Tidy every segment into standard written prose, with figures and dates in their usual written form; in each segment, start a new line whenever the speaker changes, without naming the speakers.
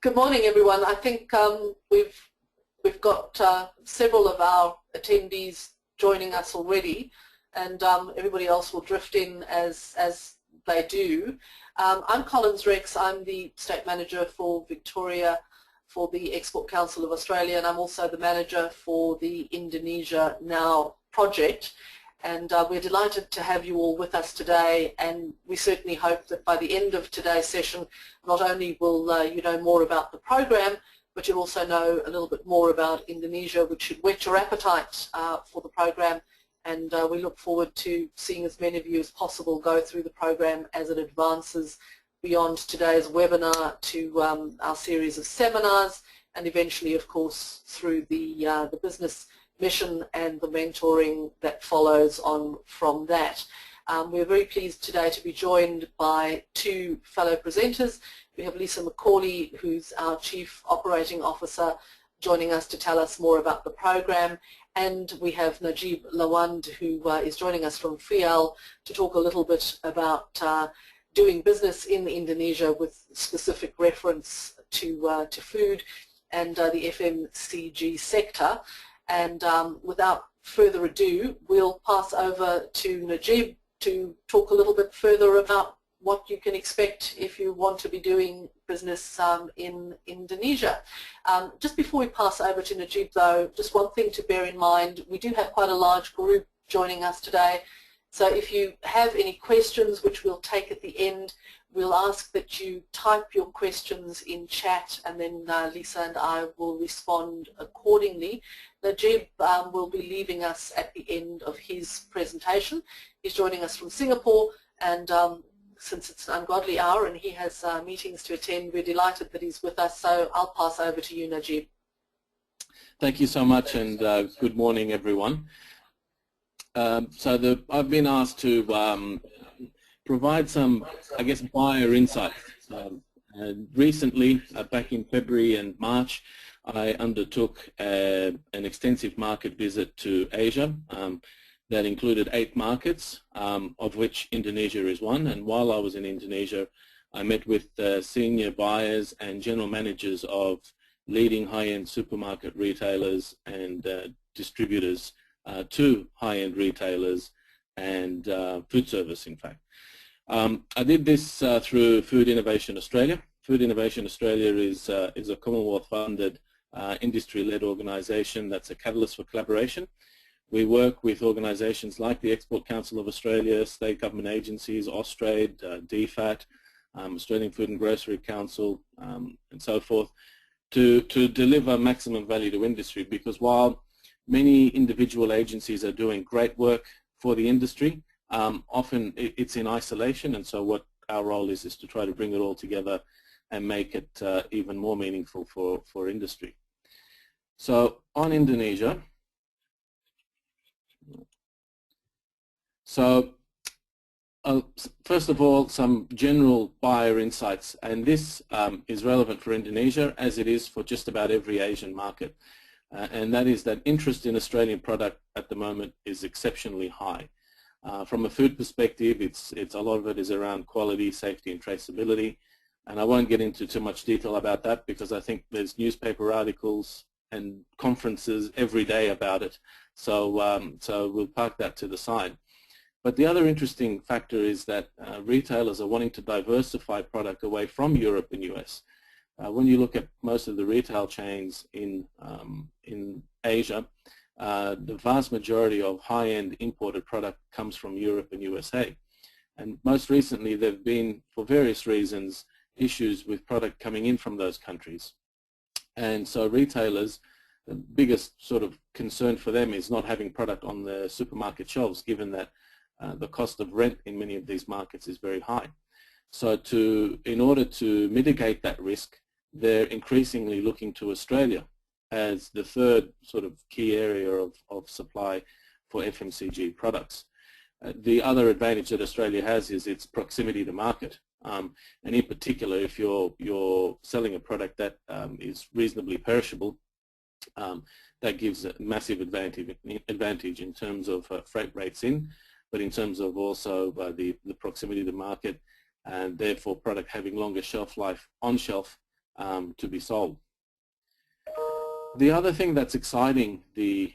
Good morning, everyone. I think we've got several of our attendees joining us already, and everybody else will drift in as they do. I'm Collins Rex. I'm the State Manager for Victoria for the Export Council of Australia, and I'm also the Manager for the Indonesia Now project. And we're delighted to have you all with us today, and we certainly hope that by the end of today's session, not only will you know more about the program, but you'll also know a little bit more about Indonesia, which should whet your appetite for the program. And we look forward to seeing as many of you as possible go through the program as it advances beyond today's webinar to our series of seminars, and eventually, of course, through the business mission and the mentoring that follows on from that. We're very pleased today to be joined by two fellow presenters. We have Lisa McCauley, who's our Chief Operating Officer, joining us to tell us more about the program, and we have Najib Lawand, who is joining us from FIAL to talk a little bit about doing business in Indonesia with specific reference to food and the FMCG sector. And without further ado, we'll pass over to Najib to talk a little bit further about what you can expect if you want to be doing business in Indonesia. Just before we pass over to Najib, though, just one thing to bear in mind: we do have quite a large group joining us today. So if you have any questions, which we'll take at the end, we'll ask that you type your questions in chat, and then Lisa and I will respond accordingly. Najib will be leaving us at the end of his presentation. He's joining us from Singapore, and since it's an ungodly hour and he has meetings to attend, we're delighted that he's with us. So I'll pass over to you, Najib.
Thank you so much, and good morning, everyone. I've been asked to provide some, I guess, buyer insights. Recently, back in February and March, I undertook an extensive market visit to Asia that included 8 markets, of which Indonesia is one. And while I was in Indonesia, I met with senior buyers and general managers of leading high-end supermarket retailers and distributors to high-end retailers and food service, in fact. I did this through Food Innovation Australia. Food Innovation Australia is a Commonwealth-funded industry-led organisation that's a catalyst for collaboration. We work with organisations like the Export Council of Australia, state government agencies, Austrade, DFAT, Australian Food and Grocery Council, and so forth, to deliver maximum value to industry, because while many individual agencies are doing great work for the industry, often it's in isolation, and so what our role is to try to bring it all together and make it even more meaningful for industry. So on Indonesia, first of all, some general buyer insights, and this is relevant for Indonesia as it is for just about every Asian market, and that is that interest in Australian product at the moment is exceptionally high. From a food perspective, a lot of it is around quality, safety, and traceability, and I won't get into too much detail about that because I think there's newspaper articles and conferences every day about it. So we'll park that to the side. But the other interesting factor is that retailers are wanting to diversify product away from Europe and US. When you look at most of the retail chains in Asia, the vast majority of high-end imported product comes from Europe and USA. And most recently, there have been, for various reasons, issues with product coming in from those countries. And so retailers, the biggest sort of concern for them is not having product on the supermarket shelves, given that the cost of rent in many of these markets is very high. So in order to mitigate that risk, they're increasingly looking to Australia as the third sort of key area of supply for FMCG products. The other advantage that Australia has is its proximity to market. And in particular, if you're selling a product that is reasonably perishable, that gives a massive advantage in terms of freight rates in, but in terms of also the proximity to market, and therefore product having longer shelf life on shelf to be sold. The other thing that's exciting the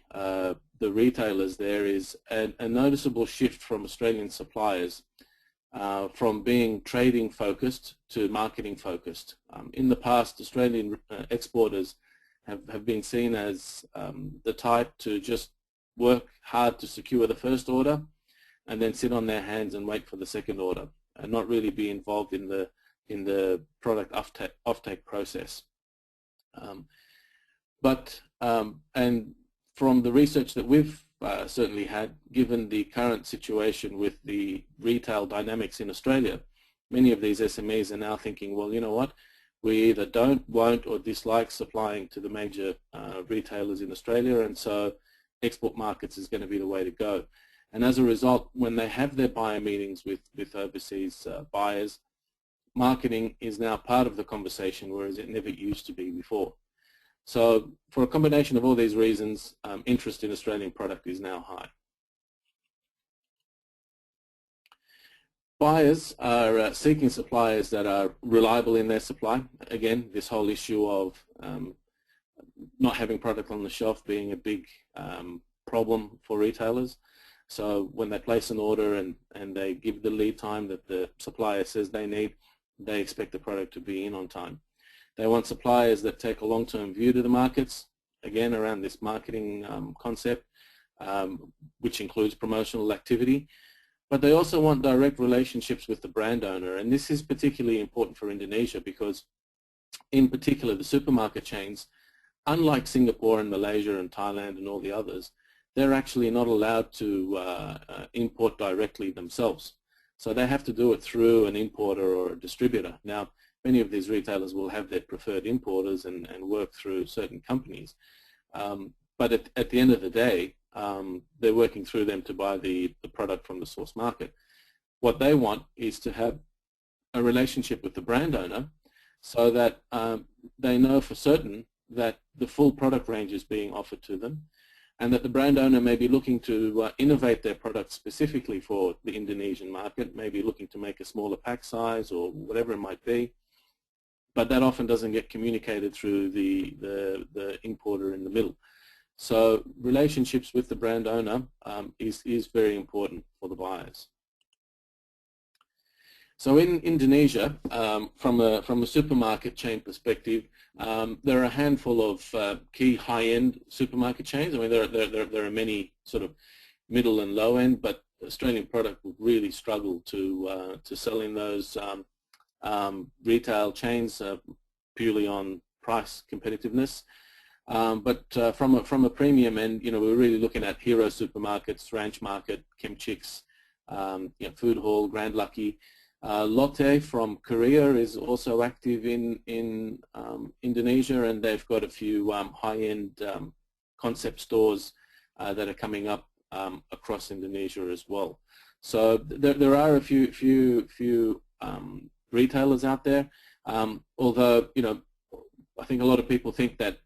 retailers there is a noticeable shift from Australian suppliers from being trading focused to marketing focused. In the past, Australian exporters have been seen as the type to just work hard to secure the first order and then sit on their hands and wait for the second order and not really be involved in the product offtake process. And from the research that we've certainly had, given the current situation with the retail dynamics in Australia, many of these SMEs are now thinking, well, you know what, we either don't, won't, or dislike supplying to the major retailers in Australia, and so export markets is going to be the way to go. And as a result, when they have their buyer meetings with overseas buyers, marketing is now part of the conversation, whereas it never used to be before. So for a combination of all these reasons, interest in Australian product is now high. Buyers are seeking suppliers that are reliable in their supply. Again, this whole issue of not having product on the shelf being a big problem for retailers. So when they place an order and they give the lead time that the supplier says they need, they expect the product to be in on time. They want suppliers that take a long-term view to the markets, again around this marketing concept, which includes promotional activity. But they also want direct relationships with the brand owner, and this is particularly important for Indonesia because, in particular, the supermarket chains, unlike Singapore and Malaysia and Thailand and all the others, they're actually not allowed to import directly themselves. So they have to do it through an importer or a distributor. Now, many of these retailers will have their preferred importers and work through certain companies. But at the end of the day, they're working through them to buy the product from the source market. What they want is to have a relationship with the brand owner so that they know for certain that the full product range is being offered to them, and that the brand owner may be looking to innovate their product specifically for the Indonesian market, maybe looking to make a smaller pack size or whatever it might be. But that often doesn't get communicated through the importer in the middle. So relationships with the brand owner is very important for the buyers. So in Indonesia, from a supermarket chain perspective, there are a handful of key high-end supermarket chains. I mean, there are many sort of middle and low-end, but Australian product would really struggle to sell in those retail chains purely on price competitiveness. But from a premium end, you know, we're really looking at hero supermarkets, Ranch Market, Kimchiks, you know, Food Hall, Grand Lucky. Lotte from Korea is also active in Indonesia, and they've got a few high-end concept stores that are coming up across Indonesia as well. So there are a few retailers out there, although, you know, I think a lot of people think that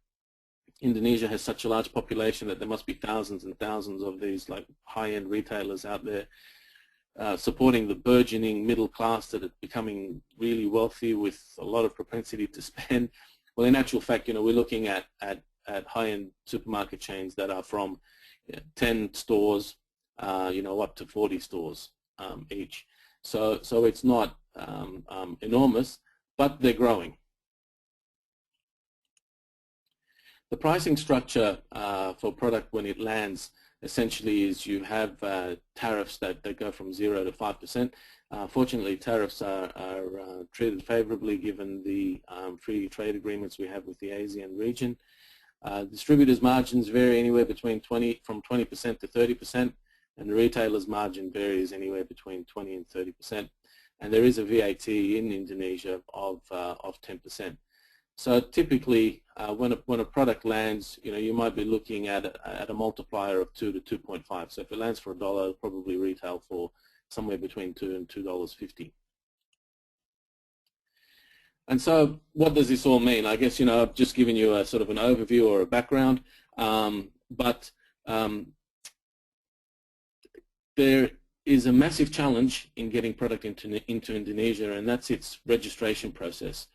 Indonesia has such a large population that there must be thousands and thousands of these like high-end retailers out there supporting the burgeoning middle class that are becoming really wealthy with a lot of propensity to spend. Well, in actual fact, you know, we're looking at high-end supermarket chains that are from 10 stores, you know, up to 40 stores each. So it's not enormous, but they're growing. The pricing structure for product when it lands essentially is you have tariffs that go from 0 to 5%. Fortunately, tariffs are treated favorably given the free trade agreements we have with the ASEAN region. Distributors' margins vary anywhere between 20% to 30%, and the retailer's margin varies anywhere between 20 and 30%. And there is a VAT in Indonesia of 10%. So typically, when a product lands, you know, you might be looking at a multiplier of 2 to 2.5. So if it lands for $1, it'll probably retail for somewhere between $2 and $2.50. And so, what does this all mean? I guess, you know, I've just given you a sort of an overview or a background, but there is a massive challenge in getting product into Indonesia, and that's its registration process.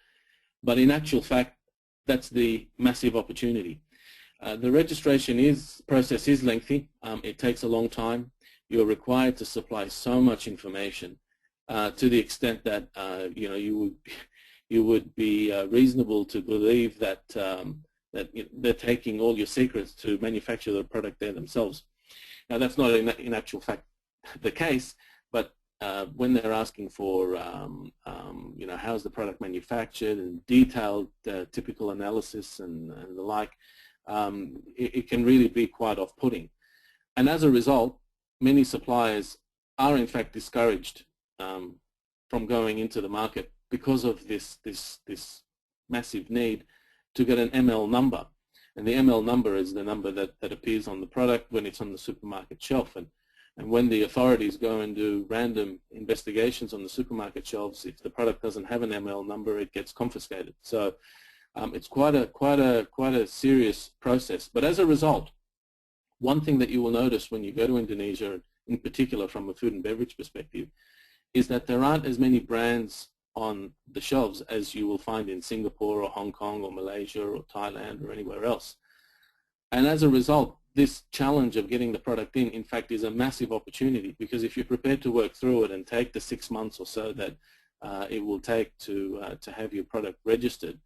But in actual fact, that's the massive opportunity. The registration process is lengthy. It takes a long time. You're required to supply so much information to the extent that you would be reasonable to believe that they're taking all your secrets to manufacture the product there themselves. Now, that's not in actual fact the case, but when they're asking for how's the product manufactured and detailed typical analysis and the like, it can really be quite off-putting. And as a result, many suppliers are in fact discouraged from going into the market because of this massive need to get an ML number. And the ML number is the number that appears on the product when it's on the supermarket shelf. And when the authorities go and do random investigations on the supermarket shelves, if the product doesn't have an ML number, it gets confiscated. So it's quite a serious process. But as a result, one thing that you will notice when you go to Indonesia, in particular from a food and beverage perspective, is that there aren't as many brands on the shelves as you will find in Singapore or Hong Kong or Malaysia or Thailand or anywhere else. And as a result, this challenge of getting the product in fact, is a massive opportunity, because if you're prepared to work through it and take the 6 months or so that it will take to have your product registered,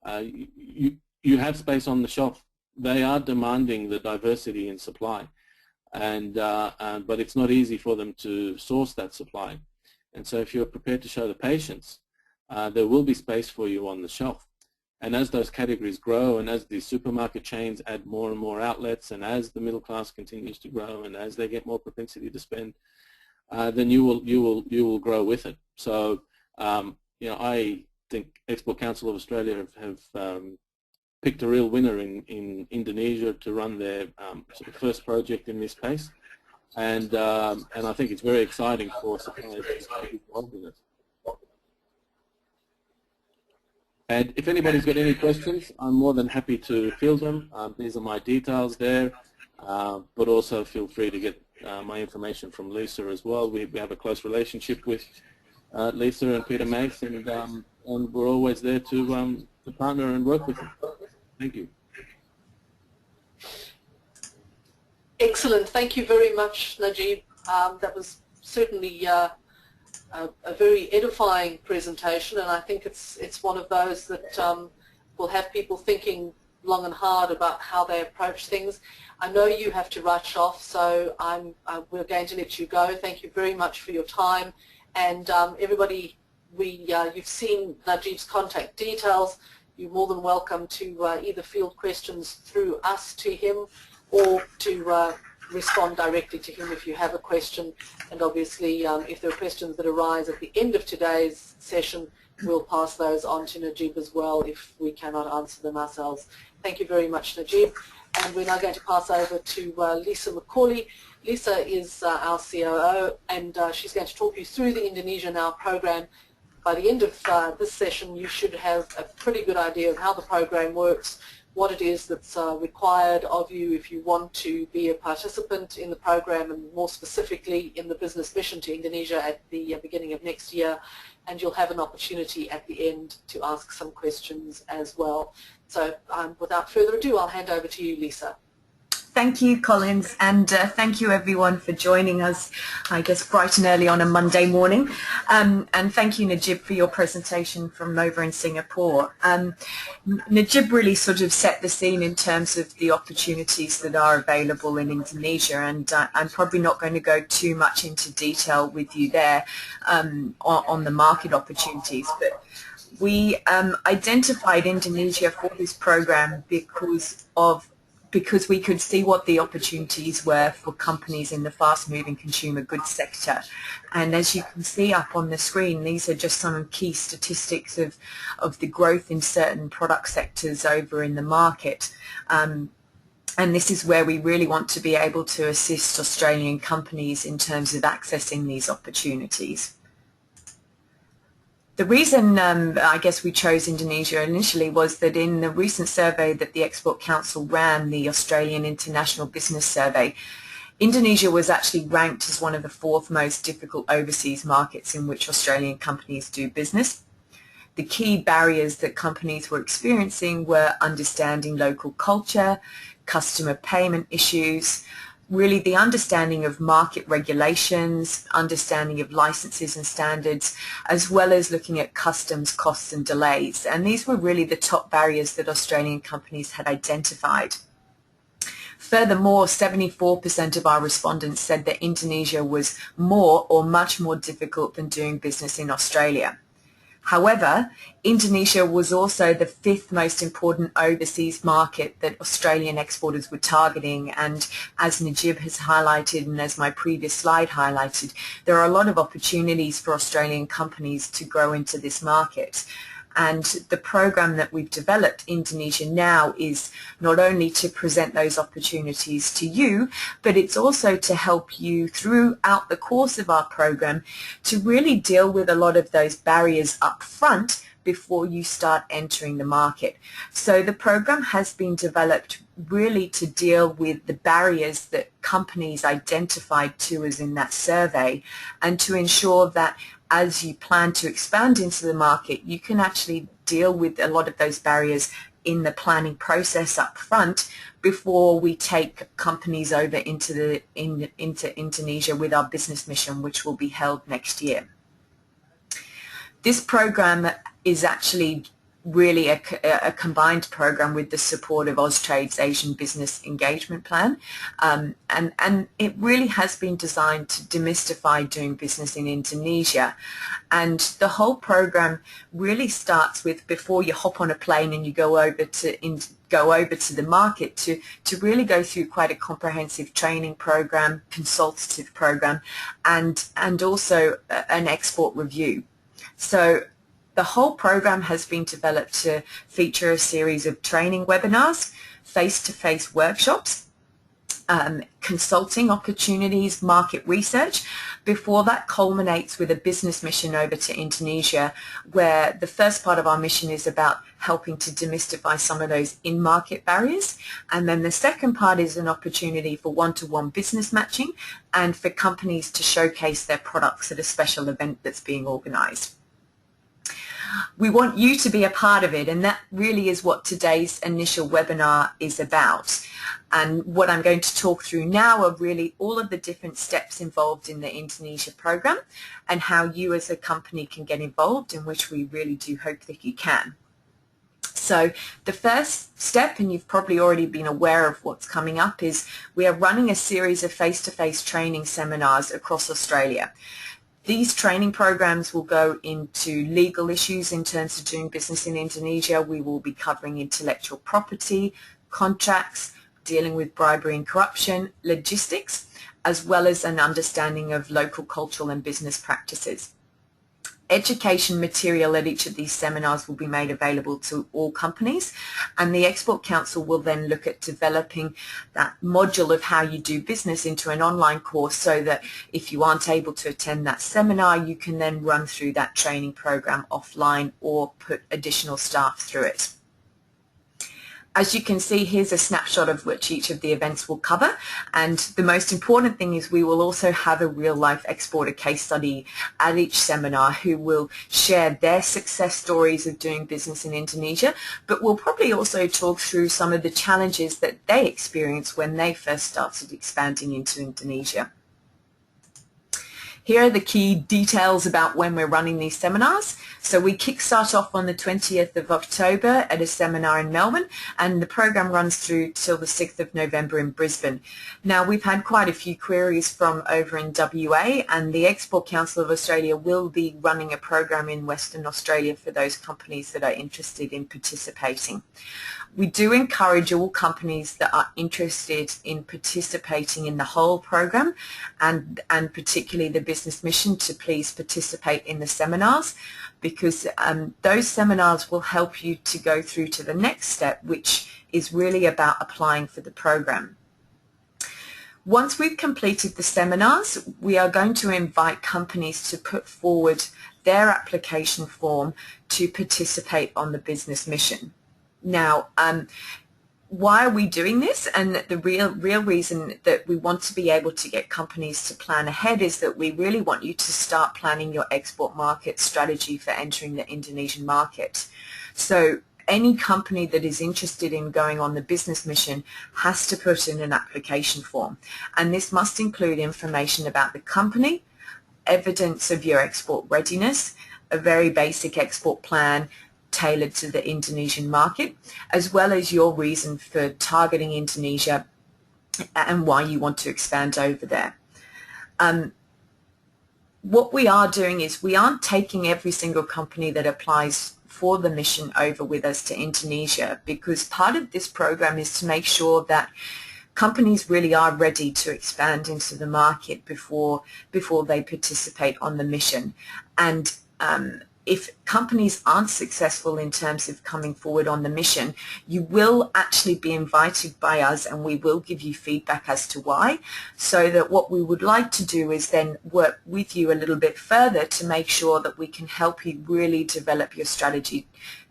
you have space on the shelf. They are demanding the diversity in supply, but it's not easy for them to source that supply. And so if you're prepared to show the patience, there will be space for you on the shelf. And as those categories grow, and as the supermarket chains add more and more outlets, and as the middle class continues to grow, and as they get more propensity to spend, then you will grow with it. So I think Export Council of Australia have picked a real winner in Indonesia to run their sort of first project in this space, and I think it's very exciting for suppliers to be involved in it. And if anybody's got any questions, I'm more than happy to field them. These are my details there, but also feel free to get my information from Lisa as well. We have a close relationship with Lisa and Peter Mace, and we're always there to partner and work with them. Thank you.
Excellent. Thank you very much, Najib. That was certainly a very edifying presentation, and I think it's one of those that will have people thinking long and hard about how they approach things. I know you have to rush off, so we're going to let you go. Thank you very much for your time, and everybody, you've seen Najib's contact details. You're more than welcome to either field questions through us to him, or to respond directly to him if you have a question. And obviously, if there are questions that arise at the end of today's session, we'll pass those on to Najib as well if we cannot answer them ourselves. Thank you very much, Najib. And we're now going to pass over to Lisa McCauley. Lisa is our COO, and she's going to talk you through the Indonesia Now program. By the end of this session, you should have a pretty good idea of how the program works, what it is that's required of you if you want to be a participant in the program, and more specifically in the business mission to Indonesia at the beginning of next year. And you'll have an opportunity at the end to ask some questions as well. So without further ado, I'll hand over to you, Lisa.
Thank you, Collins, and thank you everyone for joining us, I guess, bright and early on a Monday morning. And thank you, Najib, for your presentation from over in Singapore. Najib really sort of set the scene in terms of the opportunities that are available in Indonesia, and I'm probably not going to go too much into detail with you there on the market opportunities, but we identified Indonesia for this program because we could see what the opportunities were for companies in the fast-moving consumer goods sector. And as you can see up on the screen, these are just some key statistics of the growth in certain product sectors over in the market. And this is where we really want to be able to assist Australian companies in terms of accessing these opportunities. The reason I guess we chose Indonesia initially was that in the recent survey that the Export Council ran, the Australian International Business Survey, Indonesia was actually ranked as one of the 4th most difficult overseas markets in which Australian companies do business. the key barriers that companies were experiencing were understanding local culture, customer payment issues, really the understanding of market regulations, understanding of licenses and standards, as well as looking at customs costs and delays. And these were really the top barriers that Australian companies had identified. Furthermore, 74% of our respondents said that Indonesia was more or much more difficult than doing business in Australia. However, Indonesia was also the 5th most important overseas market that Australian exporters were targeting, and as Najib has highlighted and as my previous slide highlighted, there are a lot of opportunities for Australian companies to grow into this market. And the program that we've developed, Indonesia Now, is not only to present those opportunities to you, but it's also to help you throughout the course of our program to really deal with a lot of those barriers up front before you start entering the market. So the program has been developed really to deal with the barriers that companies identified to us in that survey, and to ensure that as you plan to expand into the market, you can actually deal with a lot of those barriers in the planning process up front before we take companies over into Indonesia with our business mission, which will be held next year. This program is actually really a combined program with the support of Austrade's Asian Business Engagement Plan, and it really has been designed to demystify doing business in Indonesia. And the whole program really starts with, before you hop on a plane and you go over to the market, to really go through quite a comprehensive training program, consultative program, and also an export review. So the whole program has been developed to feature a series of training webinars, face-to-face workshops, consulting opportunities, market research, before that culminates with a business mission over to Indonesia, where the first part of our mission is about helping to demystify some of those in-market barriers, and then the second part is an opportunity for one-to-one business matching and for companies to showcase their products at a special event that's being organised. We want you to be a part of it, and that really is what today's initial webinar is about. And what I'm going to talk through now are really all of the different steps involved in the Indonesia program and how you as a company can get involved, in which we really do hope that you can. So the first step, and you've probably already been aware of what's coming up, is we are running a series of face-to-face training seminars across Australia. These training programs will go into legal issues in terms of doing business in Indonesia. We will be covering intellectual property, contracts, dealing with bribery and corruption, logistics, as well as an understanding of local cultural and business practices. Education material at each of these seminars will be made available to all companies, and the Export Council will then look at developing that module of how you do business into an online course, so that if you aren't able to attend that seminar, you can then run through that training program offline or put additional staff through it. As you can see, here's a snapshot of which each of the events will cover, and the most important thing is we will also have a real-life exporter case study at each seminar who will share their success stories of doing business in Indonesia, but we'll probably also talk through some of the challenges that they experienced when they first started expanding into Indonesia. Here are the key details about when we're running these seminars. So we kickstart off on the 20th of October at a seminar in Melbourne, and the program runs through till the 6th of November in Brisbane. Now, we've had quite a few queries from over in WA, and the Export Council of Australia will be running a program in Western Australia for those companies that are interested in participating. We do encourage all companies that are interested in participating in the whole program, and particularly the business mission, to please participate in the seminars, because those seminars will help you to go through to the next step, which is really about applying for the program. Once we've completed the seminars, we are going to invite companies to put forward their application form to participate on the business mission. Now, why are we doing this? And the real reason that we want to be able to get companies to plan ahead is that we really want you to start planning your export market strategy for entering the Indonesian market. So any company that is interested in going on the business mission has to put in an application form. And this must include information about the company, evidence of your export readiness, a very basic export plan tailored to the Indonesian market, as well as your reason for targeting Indonesia and why you want to expand over there. What we are doing is we aren't taking every single company that applies for the mission over with us to Indonesia, because part of this program is to make sure that companies really are ready to expand into the market before they participate on the mission. And if companies aren't successful in terms of coming forward on the mission, you will actually be invited by us, and we will give you feedback as to why, so that what we would like to do is then work with you a little bit further to make sure that we can help you really develop your strategy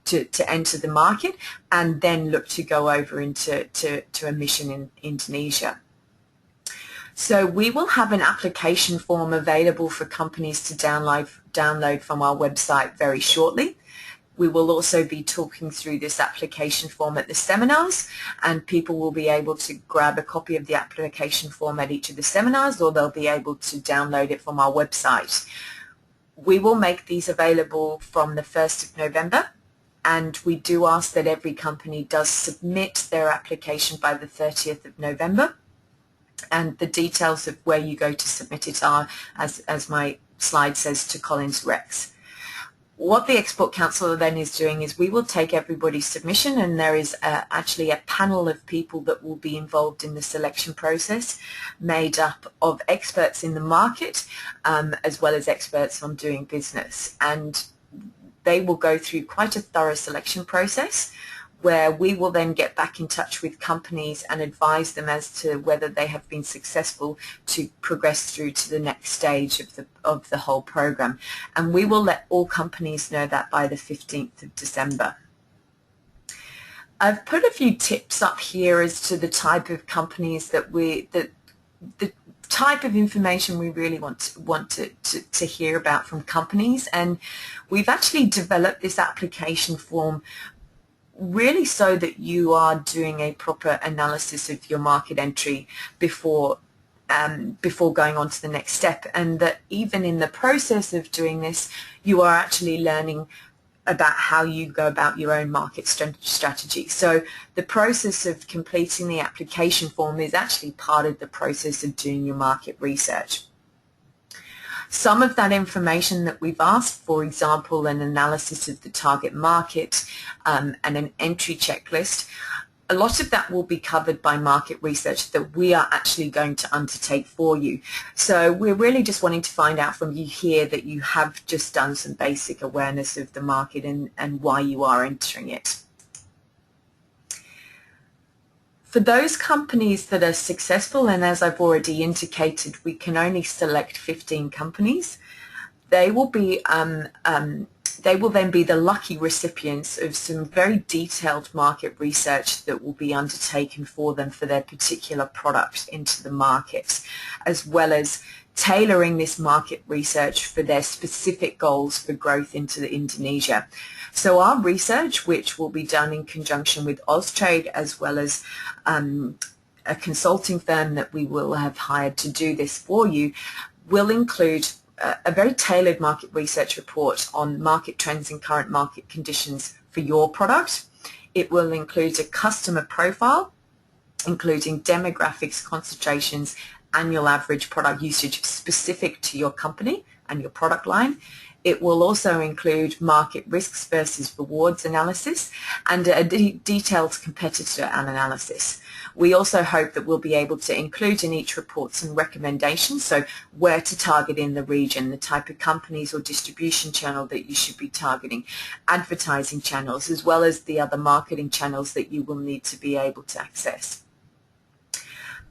to enter the market, and then look to go over into a mission in Indonesia. So we will have an application form available for companies to download from our website very shortly. We will also be talking through this application form at the seminars, and people will be able to grab a copy of the application form at each of the seminars, or they'll be able to download it from our website. We will make these available from the 1st of November, and we do ask that every company does submit their application by the 30th of November. And the details of where you go to submit it are, as my slide says, to Collins Rex. What the Export Council then is doing is we will take everybody's submission, and there is actually a panel of people that will be involved in the selection process, made up of experts in the market as well as experts on doing business. And they will go through quite a thorough selection process, where we will then get back in touch with companies and advise them as to whether they have been successful to progress through to the next stage of the whole program. And we will let all companies know that by the 15th of December. I've put a few tips up here as to the type of companies that the type of information we really want to hear about from companies. And we've actually developed this application form really so that you are doing a proper analysis of your market entry before going on to the next step, and that even in the process of doing this, you are actually learning about how you go about your own market strategy. So the process of completing the application form is actually part of the process of doing your market research. Some of that information that we've asked, for example, an analysis of the target market and an entry checklist, a lot of that will be covered by market research that we are actually going to undertake for you. So we're really just wanting to find out from you here that you have just done some basic awareness of the market and why you are entering it. For those companies that are successful, and as I've already indicated, we can only select 15 companies, they will then be the lucky recipients of some very detailed market research that will be undertaken for them for their particular product into the market, as well as tailoring this market research for their specific goals for growth into Indonesia. So our research, which will be done in conjunction with Austrade as well as a consulting firm that we will have hired to do this for you, will include a very tailored market research report on market trends and current market conditions for your product. It will include a customer profile, including demographics, concentrations, annual average product usage specific to your company and your product line. It will also include market risks versus rewards analysis and a detailed competitor analysis. We also hope that we'll be able to include in each report some recommendations, so where to target in the region, the type of companies or distribution channel that you should be targeting, advertising channels, as well as the other marketing channels that you will need to be able to access.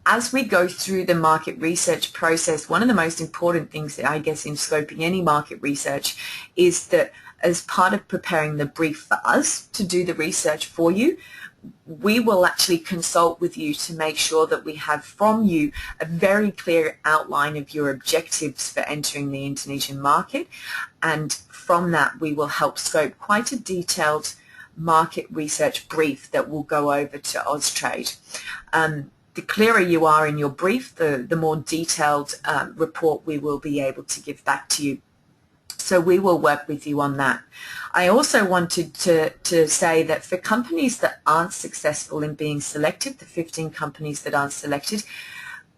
As we go through the market research process, one of the most important things that I guess in scoping any market research is that as part of preparing the brief for us to do the research for you, we will actually consult with you to make sure that we have from you a very clear outline of your objectives for entering the Indonesian market, and from that we will help scope quite a detailed market research brief that will go over to Austrade. The clearer you are in your brief, the more detailed report we will be able to give back to you. So we will work with you on that. I also wanted to say that for companies that aren't successful in being selected, the 15 companies that aren't selected,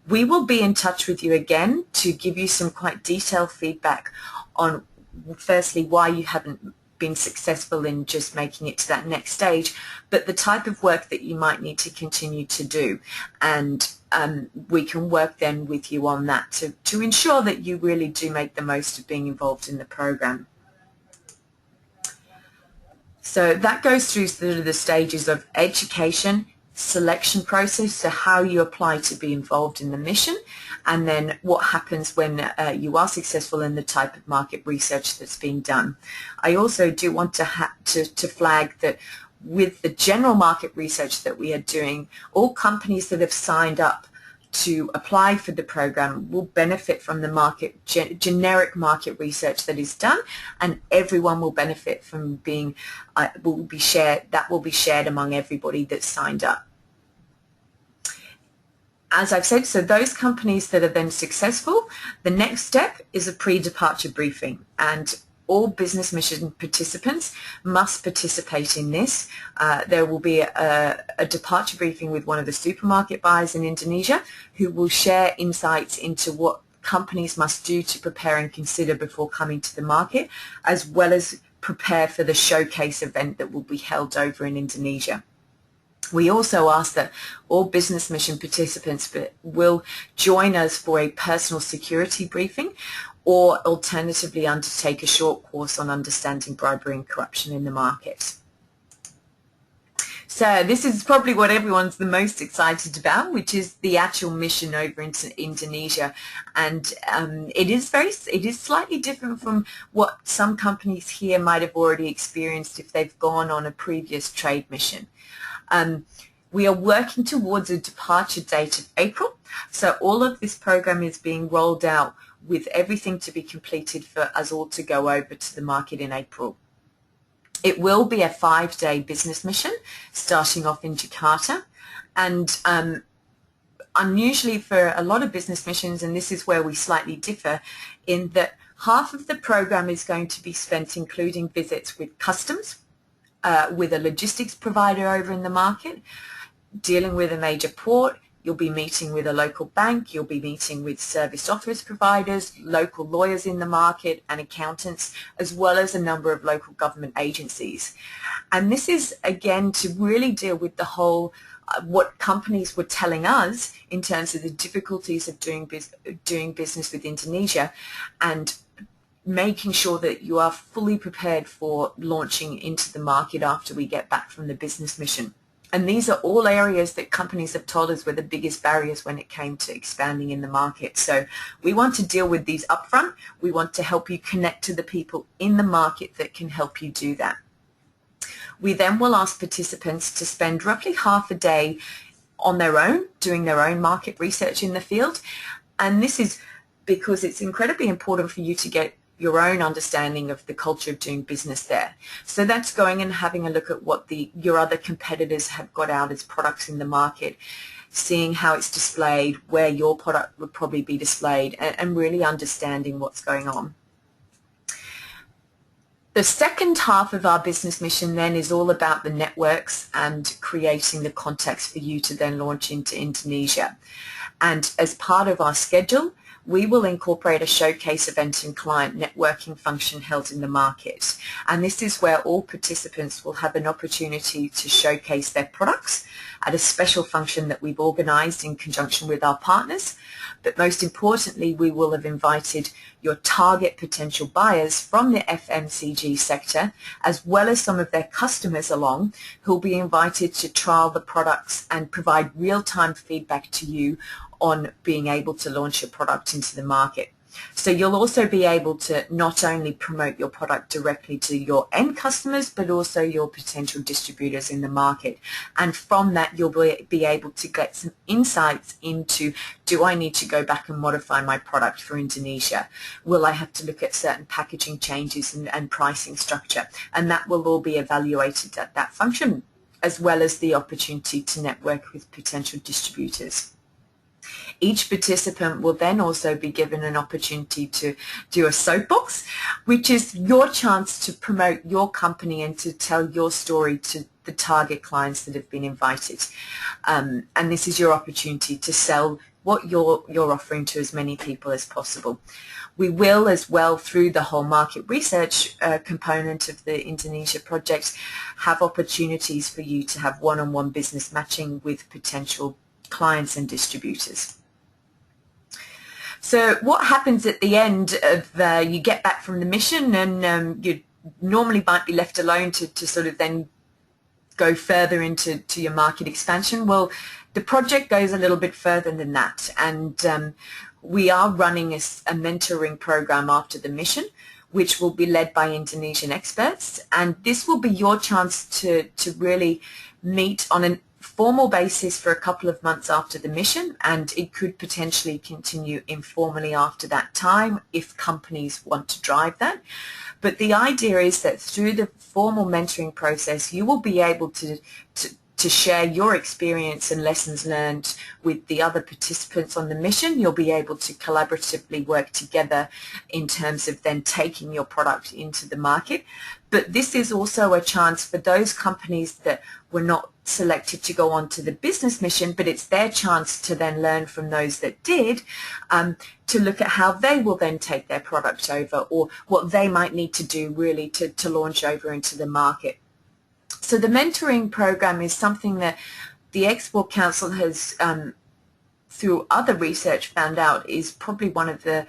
we will be in touch with you again to give you some quite detailed feedback on, firstly, why you haven't been successful in just making it to that next stage, but the type of work that you might need to continue to do. And we can work then with you on that to ensure that you really do make the most of being involved in the program. So that goes through sort of the stages of education, selection process, so how you apply to be involved in the mission, and then what happens when you are successful in the type of market research that's being done. I also do want to flag that with the general market research that we are doing, all companies that have signed up to apply for the program will benefit from the generic market research that is done, and everyone will benefit from being will be shared among everybody that's signed up. As I've said, so those companies that are then successful, the next step is a pre-departure briefing, and all business mission participants must participate in this. There will be a departure briefing with one of the supermarket buyers in Indonesia who will share insights into what companies must do to prepare and consider before coming to the market, as well as prepare for the showcase event that will be held over in Indonesia. We also ask that all business mission participants will join us for a personal security briefing, or alternatively undertake a short course on understanding bribery and corruption in the market. So this is probably what everyone's the most excited about, which is the actual mission over into Indonesia, and it is slightly different from what some companies here might have already experienced if they've gone on a previous trade mission. We are working towards a departure date of April, so all of this program is being rolled out with everything to be completed for us all to go over to the market in April. It will be a 5-day business mission starting off in Jakarta, and unusually for a lot of business missions, and this is where we slightly differ, in that half of the program is going to be spent including visits with customs, with a logistics provider over in the market, dealing with a major port. You'll be meeting with a local bank, you'll be meeting with service office providers, local lawyers in the market and accountants, as well as a number of local government agencies. And this is, again, to really deal with the whole, what companies were telling us in terms of the difficulties of doing business with Indonesia, and making sure that you are fully prepared for launching into the market after we get back from the business mission. And these are all areas that companies have told us were the biggest barriers when it came to expanding in the market. So we want to deal with these upfront. We want to help you connect to the people in the market that can help you do that. We then will ask participants to spend roughly half a day on their own, doing their own market research in the field. And this is because it's incredibly important for you to get your own understanding of the culture of doing business there. So that's going and having a look at what your other competitors have got out as products in the market, seeing how it's displayed, where your product would probably be displayed, and really understanding what's going on. The second half of our business mission then is all about the networks and creating the contacts for you to then launch into Indonesia. And as part of our schedule, we will incorporate a showcase event and client networking function held in the market. And this is where all participants will have an opportunity to showcase their products at a special function that we've organised in conjunction with our partners. But most importantly, we will have invited your target potential buyers from the FMCG sector, as well as some of their customers along, who will be invited to trial the products and provide real-time feedback to you on being able to launch your product into the market. So you'll also be able to not only promote your product directly to your end customers, but also your potential distributors in the market. And from that, you'll be able to get some insights into, do I need to go back and modify my product for Indonesia? Will I have to look at certain packaging changes and pricing structure? And that will all be evaluated at that function, as well as the opportunity to network with potential distributors. Each participant will then also be given an opportunity to do a soapbox, which is your chance to promote your company and to tell your story to the target clients that have been invited. And this is your opportunity to sell what you're offering to as many people as possible. We will as well, through the whole market research component of the Indonesia project, have opportunities for you to have one-on-one business matching with potential clients and distributors. So what happens at the end of you get back from the mission, and you normally might be left alone to sort of then go further into your market expansion. Well, the project goes a little bit further than that, and we are running a mentoring program after the mission, which will be led by Indonesian experts, and this will be your chance to really meet on an formal basis for a couple of months after the mission, and it could potentially continue informally after that time if companies want to drive that. But the idea is that through the formal mentoring process, you will be able to share your experience and lessons learned with the other participants on the mission. You'll be able to collaboratively work together in terms of then taking your product into the market. But this is also a chance for those companies that were not selected to go on to the business mission, but it's their chance to then learn from those that did, to look at how they will then take their product over, or what they might need to do really to launch over into the market. So the mentoring program is something that the Export Council has, through other research, found out is probably one of the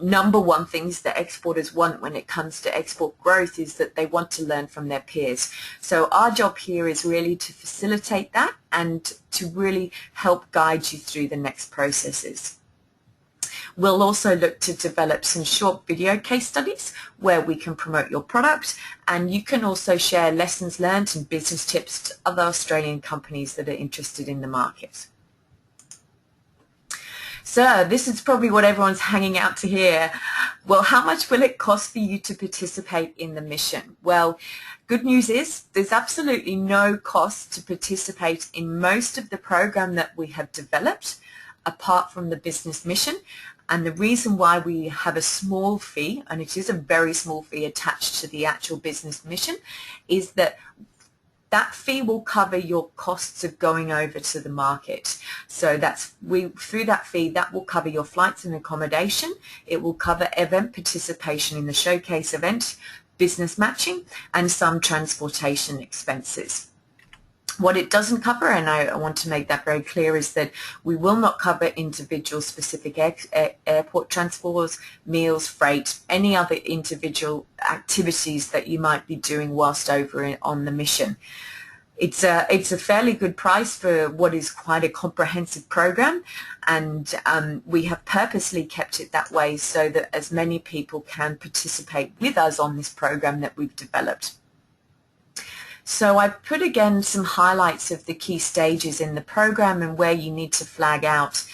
number one things that exporters want when it comes to export growth, is that they want to learn from their peers. So our job here is really to facilitate that and to really help guide you through the next processes. We'll also look to develop some short video case studies where we can promote your product, and you can also share lessons learned and business tips to other Australian companies that are interested in the market. So this is probably what everyone's hanging out to hear. Well, how much will it cost for you to participate in the mission? Well, good news is there's absolutely no cost to participate in most of the program that we have developed, apart from the business mission. And the reason why we have a small fee, and it is a very small fee attached to the actual business mission, is that that fee will cover your costs of going over to the market. So through that fee, that will cover your flights and accommodation. It will cover event participation in the showcase event, business matching, and some transportation expenses. What it doesn't cover, and I want to make that very clear, is that we will not cover individual specific airport transports, meals, freight, any other individual activities that you might be doing whilst over on the mission. It's a fairly good price for what is quite a comprehensive program, and we have purposely kept it that way so that as many people can participate with us on this program that we've developed. So I've put again some highlights of the key stages in the program and where you need to flag out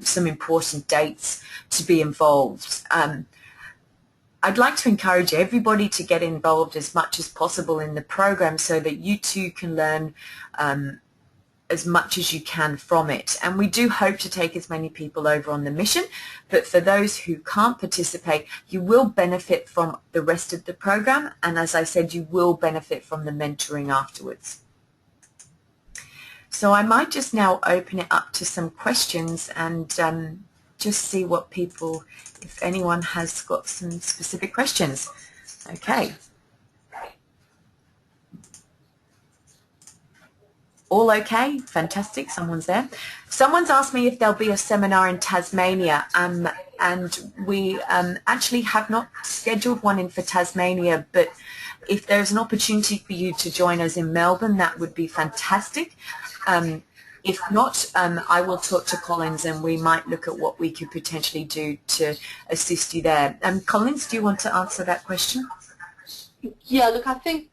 some important dates to be involved. I'd like to encourage everybody to get involved as much as possible in the program so that you too can learn as much as you can from it. And we do hope to take as many people over on the mission, but for those who can't participate, you will benefit from the rest of the program, and as I said, you will benefit from the mentoring afterwards. So I might just now open it up to some questions and just see what people, if anyone has got some specific questions. Okay. All okay? Fantastic. Someone's there. Someone's asked me if there'll be a seminar in Tasmania, and we actually have not scheduled one in for Tasmania, but if there's an opportunity for you to join us in Melbourne, that would be fantastic. If not, I will talk to Collins and we might look at what we could potentially do to assist you there. Collins, do you want to answer that question?
Yeah, look, I think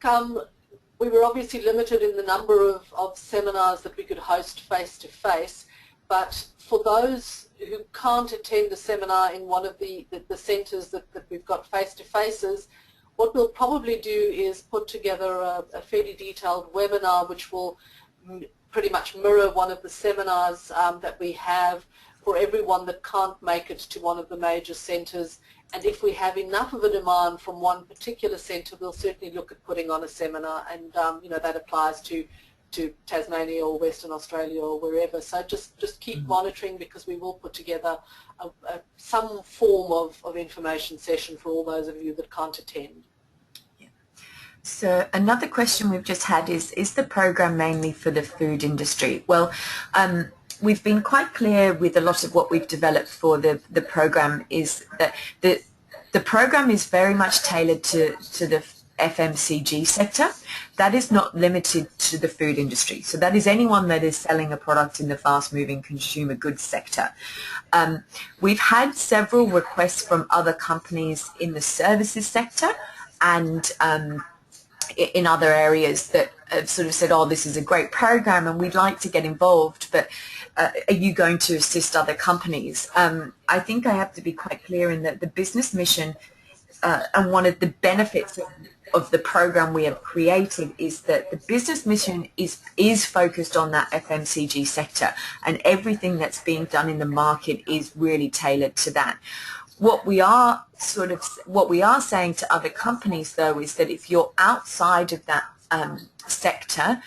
we were obviously limited in the number of seminars that we could host face-to-face, but for those who can't attend a seminar in one of the centres that we've got face-to-faces, what we'll probably do is put together a fairly detailed webinar which will pretty much mirror one of the seminars that we have for everyone that can't make it to one of the major centres. And if we have enough of a demand from one particular centre, we'll certainly look at putting on a seminar, and you know, that applies to Tasmania or Western Australia or wherever. So just keep monitoring, because we will put together some form of information session for all those of you that can't attend.
So another question we've just had is the program mainly for the food industry? Well, we've been quite clear with a lot of what we've developed for the program is that the program is very much tailored to the FMCG sector. That is not limited to the food industry. So that is anyone that is selling a product in the fast-moving consumer goods sector. We've had several requests from other companies in the services sector and in other areas that have sort of said, oh, this is a great program and we'd like to get involved, but are you going to assist other companies? I think I have to be quite clear in that the business mission and one of the benefits of the program we have created is that the business mission is focused on that FMCG sector, and everything that's being done in the market is really tailored to that. What we are saying to other companies, though, is that if you're outside of that sector,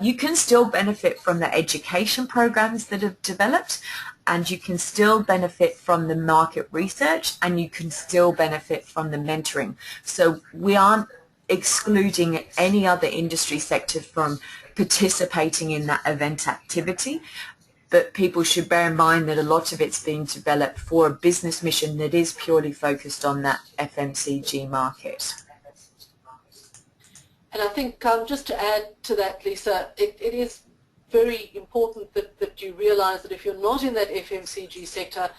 you can still benefit from the education programs that have developed, and you can still benefit from the market research, and you can still benefit from the mentoring. So we aren't excluding any other industry sector from participating in that event activity. But people should bear in mind that a lot of it's being developed for a business mission that is purely focused on that FMCG market.
And I think just to add to that, Lisa, it is very important that you realise that if you're not in that FMCG sector,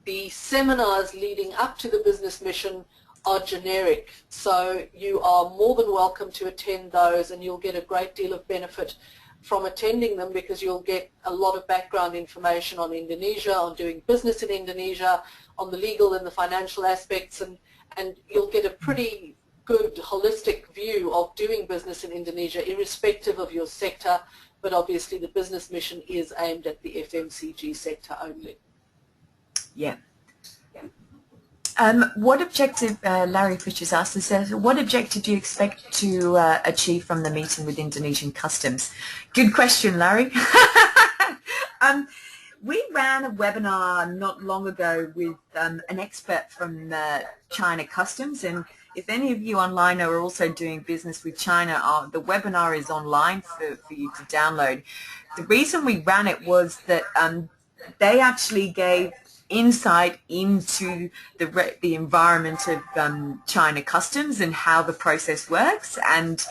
the seminars leading up to the business mission are generic. So you are more than welcome to attend those, and you'll get a great deal of benefit from attending them, because you'll get a lot of background information on Indonesia, on doing business in Indonesia, on the legal and the financial aspects, and you'll get a pretty good holistic view of doing business in Indonesia irrespective of your sector, but obviously the business mission is aimed at the FMCG sector only.
Yeah. What objective, Larry Fisher's asked, says, what objective do you expect to achieve from the meeting with Indonesian Customs? Good question, Larry. We ran a webinar not long ago with an expert from China Customs, and if any of you online are also doing business with China, the webinar is online for you to download. The reason we ran it was that they actually gave insight into the environment of China Customs and how the process works, and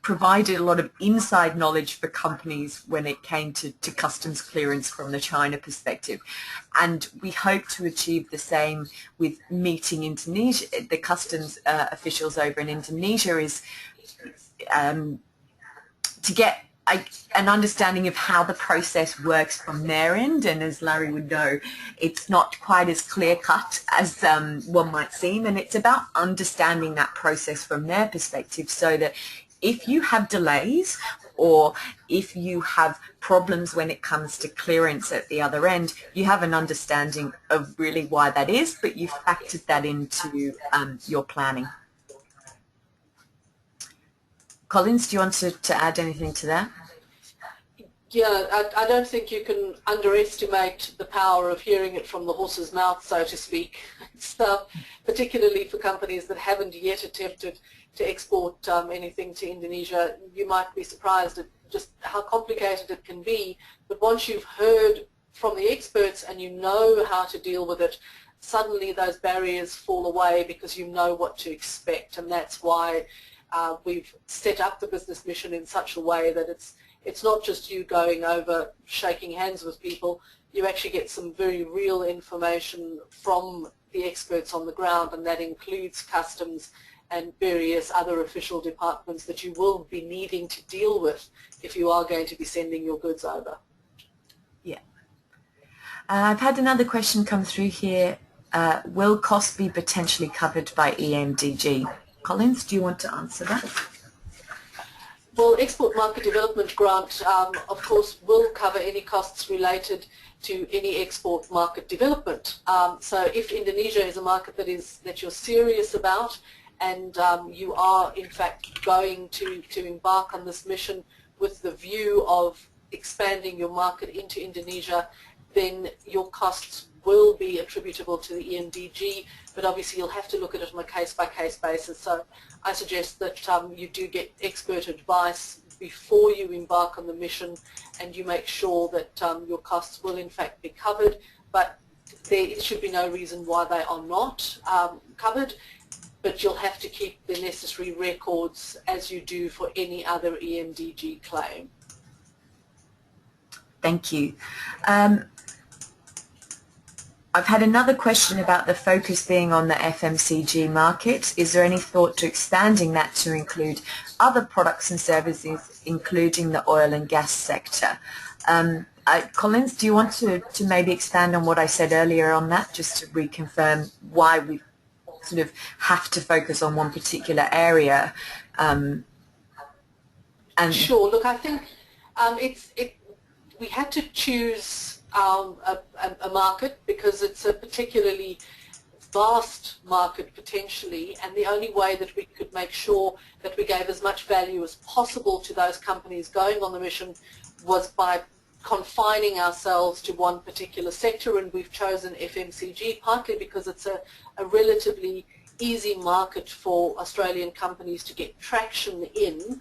provided a lot of inside knowledge for companies when it came to customs clearance from the China perspective. And we hope to achieve the same with meeting Indonesia. The customs officials over in Indonesia is to get an understanding of how the process works from their end, and as Larry would know, it's not quite as clear-cut as one might seem, and it's about understanding that process from their perspective, so that if you have delays or if you have problems when it comes to clearance at the other end, you have an understanding of really why that is, but you've factored that into your planning. Collins, do you want to add anything to that?
Yeah, I don't think you can underestimate the power of hearing it from the horse's mouth, so to speak. So, particularly for companies that haven't yet attempted to export anything to Indonesia, you might be surprised at just how complicated it can be. But once you've heard from the experts and you know how to deal with it, suddenly those barriers fall away because you know what to expect, and that's why we've set up the business mission in such a way that it's not just you going over shaking hands with people. You actually get some very real information from the experts on the ground, and that includes customs and various other official departments that you will be needing to deal with if you are going to be sending your goods over.
Yeah. I've had another question come through here. Will costs be potentially covered by EMDG? Collins, do you want to answer that?
Well, Export Market Development Grant, of course, will cover any costs related to any export market development. So if Indonesia is a market that you're serious about, and you are in fact going to embark on this mission with the view of expanding your market into Indonesia, then your costs will be attributable to the EMDG, but obviously you'll have to look at it on a case-by-case basis. So I suggest that you do get expert advice before you embark on the mission, and you make sure that your costs will in fact be covered, but there should be no reason why they are not covered, but you'll have to keep the necessary records as you do for any other EMDG claim.
Thank you. I've had another question about the focus being on the FMCG market. Is there any thought to expanding that to include other products and services, including the oil and gas sector? Collins, do you want to maybe expand on what I said earlier on that, just to reconfirm why we sort of have to focus on one particular area?
Sure. Look, I think we had to choose a market because it's a particularly vast market potentially, and the only way that we could make sure that we gave as much value as possible to those companies going on the mission was by confining ourselves to one particular sector, and we've chosen FMCG partly because it's a relatively easy market for Australian companies to get traction in.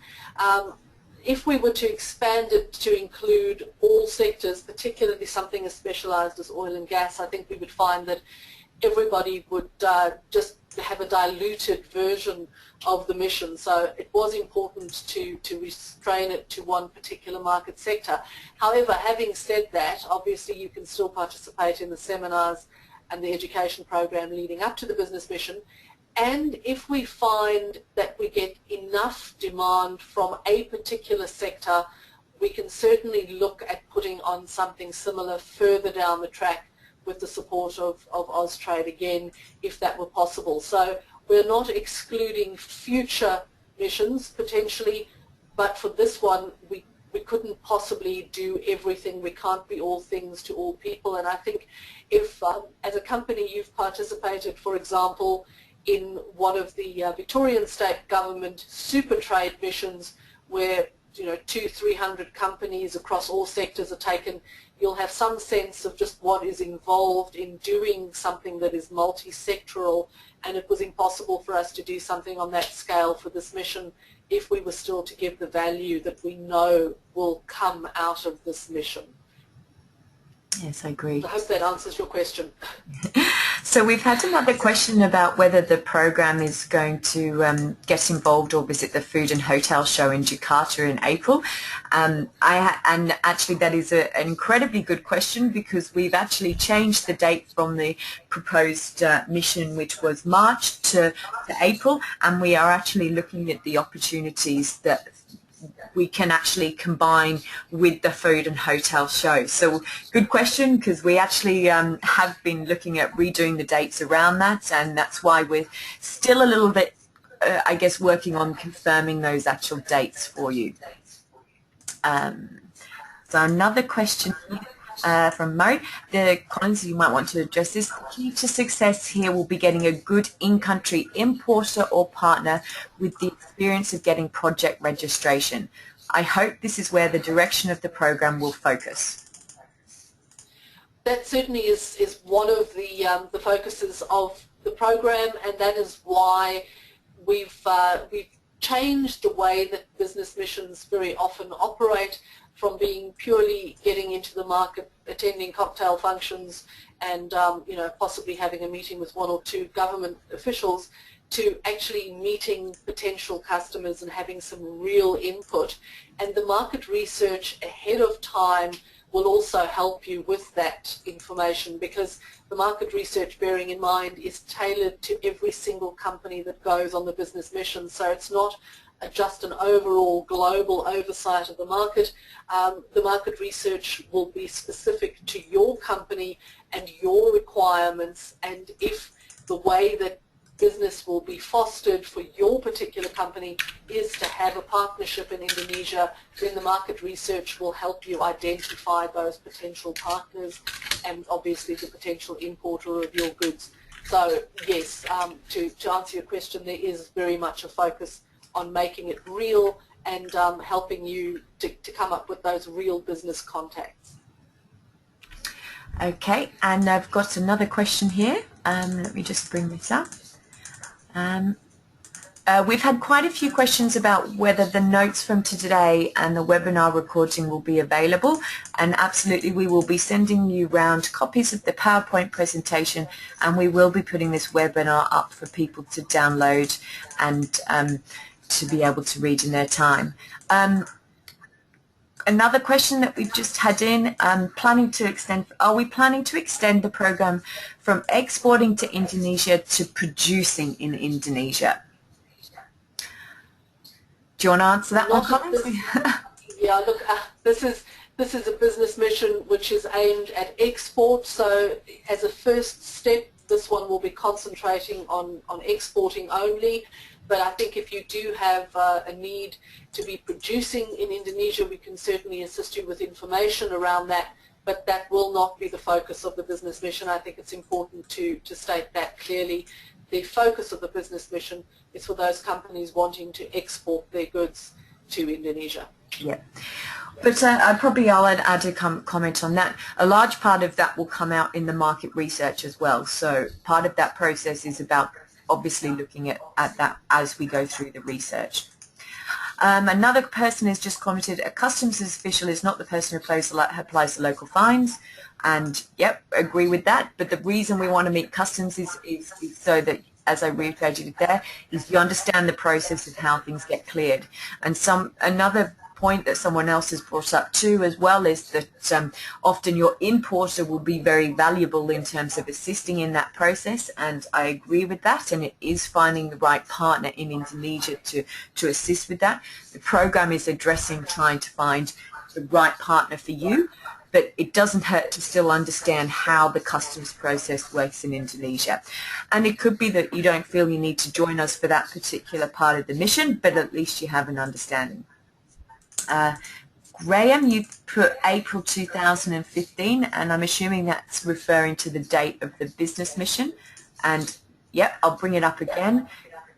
If we were to expand it to include all sectors, particularly something as specialised as oil and gas, I think we would find that everybody would just have a diluted version of the mission. So it was important to restrain it to one particular market sector. However, having said that, obviously you can still participate in the seminars and the education program leading up to the business mission. And if we find that we get enough demand from a particular sector, we can certainly look at putting on something similar further down the track with the support of Austrade again, if that were possible. So we're not excluding future missions potentially, but for this one we couldn't possibly do everything. We can't be all things to all people. And I think if as a company you've participated, for example, in one of the Victorian state government super trade missions where 200-300 companies across all sectors are taken, you'll have some sense of just what is involved in doing something that is multi-sectoral, and it was impossible for us to do something on that scale for this mission if we were still to give the value that we know will come out of this mission.
Yes, I agree.
I hope that answers your question.
So we've had another question about whether the program is going to get involved or visit the Food and Hotel Show in Jakarta in April. And actually that is an incredibly good question, because we've actually changed the date from the proposed mission, which was March, to April, and we are actually looking at the opportunities that we can actually combine with the Food and Hotel Show. So good question, because we actually have been looking at redoing the dates around that, and that's why we're still a little bit, I guess, working on confirming those actual dates for you. So another question from Murray. Collins, you might want to address this. The key to success here will be getting a good in-country importer or partner with the experience of getting project registration. I hope this is where the direction of the program will focus.
That certainly is one of the focuses of the program, and that is why we've changed the way that business missions very often operate, from being purely getting into the market, attending cocktail functions and possibly having a meeting with one or two government officials, to actually meeting potential customers and having some real input. And the market research ahead of time will also help you with that information, because the market research, bearing in mind, is tailored to every single company that goes on the business mission. So it's not just an overall global oversight of the market. The market research will be specific to your company and your requirements, and if the way that business will be fostered for your particular company is to have a partnership in Indonesia, then the market research will help you identify those potential partners and obviously the potential importer of your goods. So yes, to answer your question, there is very much a focus on making it real and helping you to come up with those real business contacts.
Okay, and I've got another question here. Let me just bring this up. We've had quite a few questions about whether the notes from today and the webinar recording will be available, and absolutely we will be sending you round copies of the PowerPoint presentation, and we will be putting this webinar up for people to download and to be able to read in their time. Another question that we've just had in, are we planning to extend the program from exporting to Indonesia to producing in Indonesia? Do you want to answer that one, Colin?
Yeah, look, this is a business mission which is aimed at export, so as a first step this one will be concentrating on exporting only. But I think if you do have a need to be producing in Indonesia, we can certainly assist you with information around that, but that will not be the focus of the business mission. I think it's important to state that clearly. The focus of the business mission is for those companies wanting to export their goods to Indonesia.
Yeah, but I'll add a comment on that. A large part of that will come out in the market research as well. So part of that process is about obviously looking at that as we go through the research. Another person has just commented, a customs official is not the person who applies the local fines, and yep, agree with that, but the reason we want to meet customs is so that, as I reiterated there, is you understand the process of how things get cleared. And another point that someone else has brought up too as well is that often your importer will be very valuable in terms of assisting in that process, and I agree with that, and it is finding the right partner in Indonesia to assist with that. The program is trying to find the right partner for you, but it doesn't hurt to still understand how the customs process works in Indonesia. And it could be that you don't feel you need to join us for that particular part of the mission, but at least you have an understanding. Graham, you put April 2015, and I'm assuming that's referring to the date of the business mission. And yep, I'll bring it up again.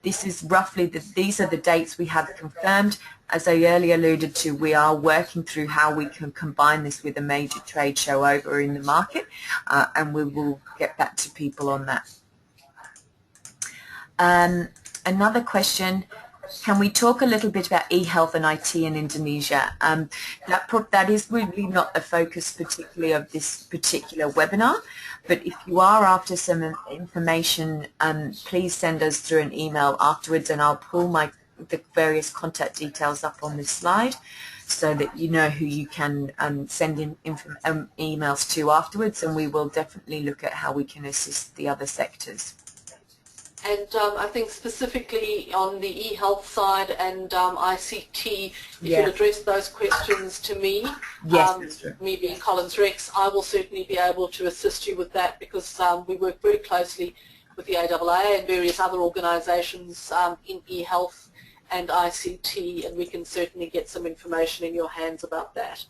This is roughly these are the dates we have confirmed. As I earlier alluded to, we are working through how we can combine this with a major trade show over in the market, and we will get back to people on that. Another question. Can we talk a little bit about e-health and IT in Indonesia? That is really not the focus particularly of this particular webinar, but if you are after some information, please send us through an email afterwards, and I'll pull the various contact details up on this slide so that you know who you can send in emails to afterwards, and we will definitely look at how we can assist the other sectors.
And I think specifically on the e-health side and ICT, if you'll address those questions to me, me being Collins Rex, I will certainly be able to assist you with that, because we work very closely with the AAA and various other organisations in e-health and ICT, and we can certainly get some information in your hands about that.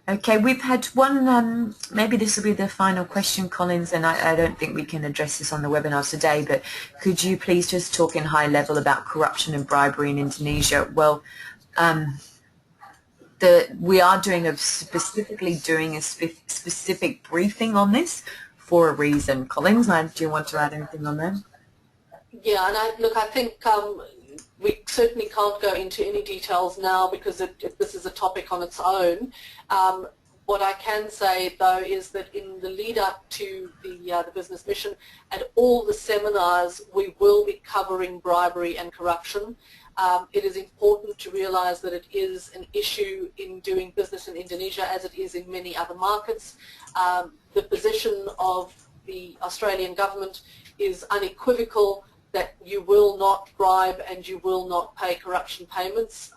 Okay, we've had one, maybe this will be the final question, Collins, and I don't think we can address this on the webinar today, but could you please just talk in high level about corruption and bribery in Indonesia? Well, we are specifically doing a specific briefing on this for a reason. Collins, do you want to add anything on that?
Yeah, and I think we certainly can't go into any details now because this is a topic on its own. What I can say, though, is that in the lead up to the business mission, at all the seminars, we will be covering bribery and corruption. It is important to realise that it is an issue in doing business in Indonesia, as it is in many other markets. The position of the Australian government is unequivocal that you will not bribe and you will not pay corruption payments.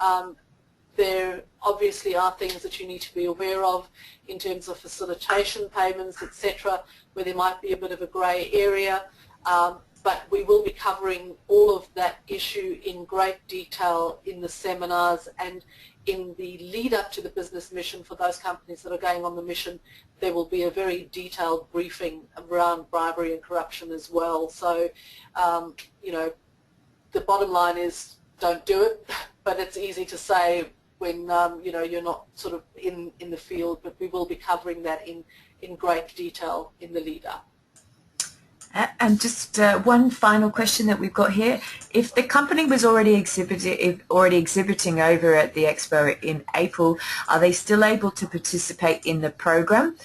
There obviously are things that you need to be aware of in terms of facilitation payments, etc., where there might be a bit of a grey area, but we will be covering all of that issue in great detail in the seminars, and in the lead up to the business mission for those companies that are going on the mission, there will be a very detailed briefing around bribery and corruption as well. So, you know, the bottom line is don't do it, but it's easy to say when you know, you're not sort of in the field, but we will be covering that in great detail in the lead up.
And just one final question that we've got here. If the company was already exhibiting over at the Expo in April, are they still able to participate in the program?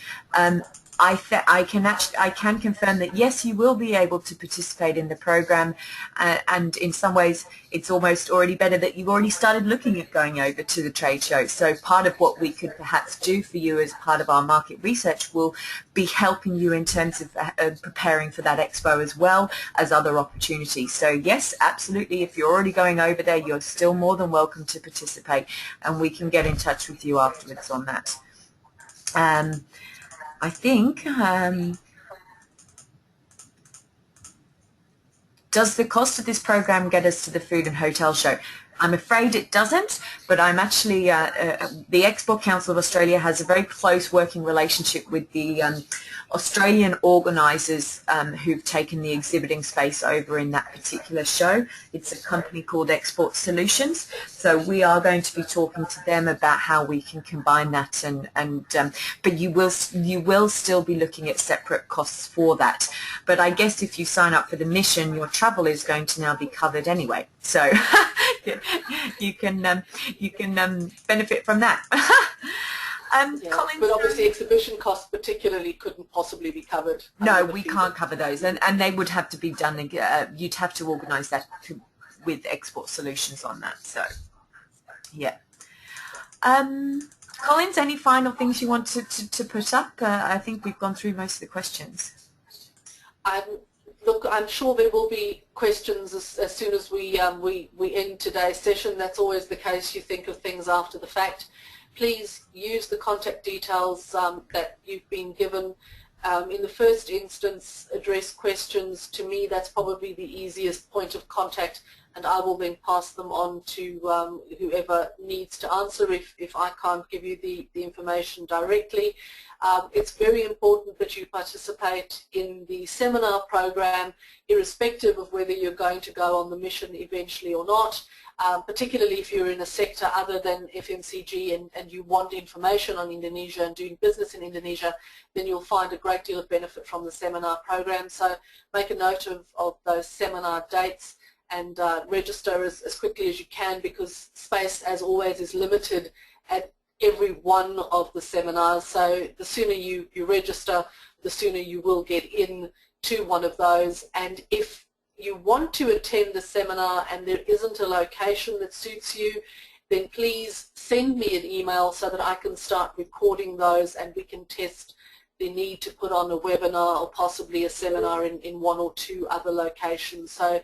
I can confirm that yes, you will be able to participate in the program, and in some ways it's almost already better that you've already started looking at going over to the trade show. So part of what we could perhaps do for you as part of our market research will be helping you in terms of preparing for that expo as well as other opportunities. So yes, absolutely, if you're already going over there, you're still more than welcome to participate, and we can get in touch with you afterwards on that. I think, does the cost of this program get us to the food and hotel show? I'm afraid it doesn't, but I'm actually, the Export Council of Australia has a very close working relationship with the Australian organisers who've taken the exhibiting space over in that particular show. It's a company called Export Solutions. So we are going to be talking to them about how we can combine that, but you will still be looking at separate costs for that. But I guess if you sign up for the mission, your travel is going to now be covered anyway. So you can benefit from that.
Yeah, but obviously exhibition costs particularly couldn't possibly be covered.
No, we can't cover those, and they would have to be done, you'd have to organise that with Export Solutions on that, so yeah. Collins, any final things you want to put up? I think we've gone through most of the questions.
Look, I'm sure there will be questions as soon as we end today's session. That's always the case. You think of things after the fact. Please use the contact details that you've been given. In the first instance, address questions to me. That's probably the easiest point of contact, and I will then pass them on to whoever needs to answer if I can't give you the information directly. It's very important that you participate in the seminar program, irrespective of whether you're going to go on the mission eventually or not. Particularly if you're in a sector other than FMCG and you want information on Indonesia and doing business in Indonesia, then you'll find a great deal of benefit from the seminar program. So make a note of those seminar dates and register as quickly as you can, because space, as always, is limited at every one of the seminars. So the sooner you register, the sooner you will get in to one of those. And if you want to attend the seminar and there isn't a location that suits you, then please send me an email so that I can start recording those and we can test the need to put on a webinar or possibly a seminar in one or two other locations. So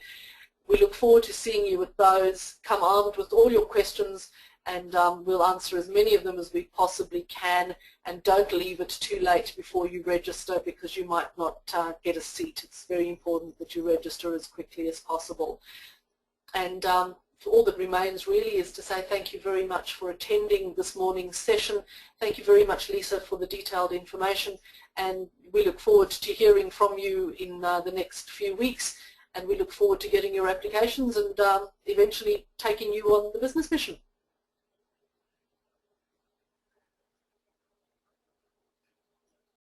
we look forward to seeing you with those. Come armed with all your questions, and we'll answer as many of them as we possibly can, and don't leave it too late before you register, because you might not get a seat. It's very important that you register as quickly as possible. And all that remains really is to say thank you very much for attending this morning's session. Thank you very much, Lisa, for the detailed information, and we look forward to hearing from you in the next few weeks, and we look forward to getting your applications and eventually taking you on the business mission.